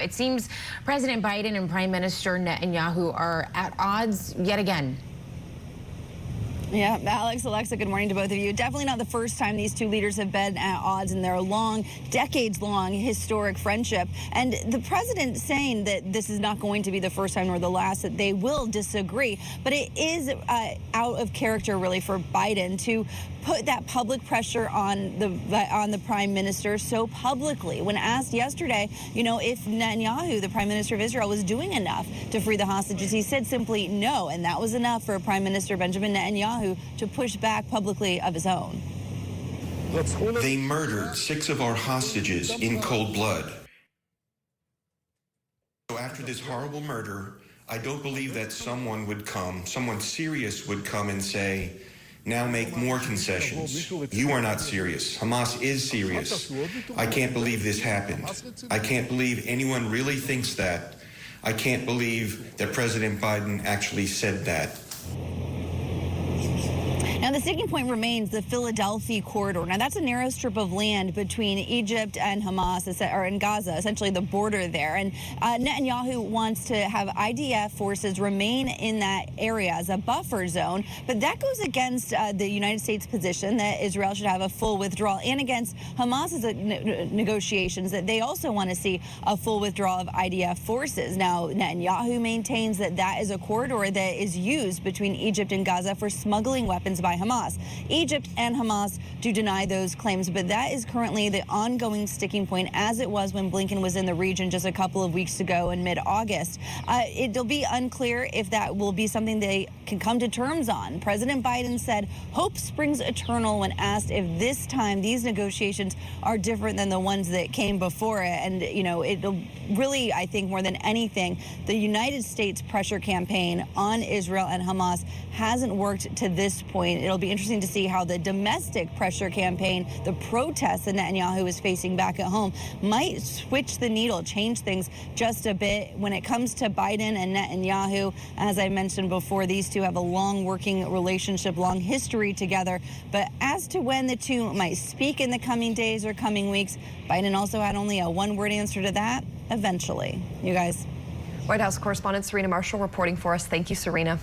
It seems President Biden and Prime Minister Netanyahu are at odds yet again. Yeah, Alex, Alexa, good morning to both of you. Definitely not the first time these two leaders have been at odds in their long, decades-long historic friendship. And the president saying that this is not going to be the first time nor the last, that they will disagree. But it is out of character, really, for Biden to put that public pressure on the prime minister so publicly. When asked yesterday, if Netanyahu, the prime minister of Israel, was doing enough to free the hostages, he said simply no. And that was enough for Prime Minister Benjamin Netanyahu to push back publicly of his own. They murdered 6 of our hostages in cold blood. So after this horrible murder, I don't believe that someone serious would come and say, now make more concessions. You are not serious. Hamas is serious. I can't believe this happened. I can't believe anyone really thinks that. I can't believe that President Biden actually said that. Now, the sticking point remains the Philadelphia corridor. Now, that's a narrow strip of land between Egypt and Hamas, or in Gaza, essentially the border there. And Netanyahu wants to have IDF forces remain in that area as a buffer zone. But that goes against the United States position that Israel should have a full withdrawal, and against Hamas's negotiations that they also want to see a full withdrawal of IDF forces. Now, Netanyahu maintains that that is a corridor that is used between Egypt and Gaza for smuggling weapons by Hamas. Egypt and Hamas do deny those claims, but that is currently the ongoing sticking point, as it was when Blinken was in the region just a couple of weeks ago in mid-August. It'll be unclear if that will be something they can come to terms on. President Biden said hope springs eternal when asked if this time these negotiations are different than the ones that came before it. And, it'll really, I think, more than anything, the United States pressure campaign on Israel and Hamas hasn't worked to this point. It'll be interesting to see how the domestic pressure campaign, the protests that Netanyahu is facing back at home, might switch the needle, change things just a bit. When it comes to Biden and Netanyahu, as I mentioned before, these two have a long working relationship, long history together. But as to when the two might speak in the coming days or coming weeks, Biden also had only a one-word answer to that: eventually. You guys. White House correspondent Serena Marshall reporting for us. Thank you, Serena.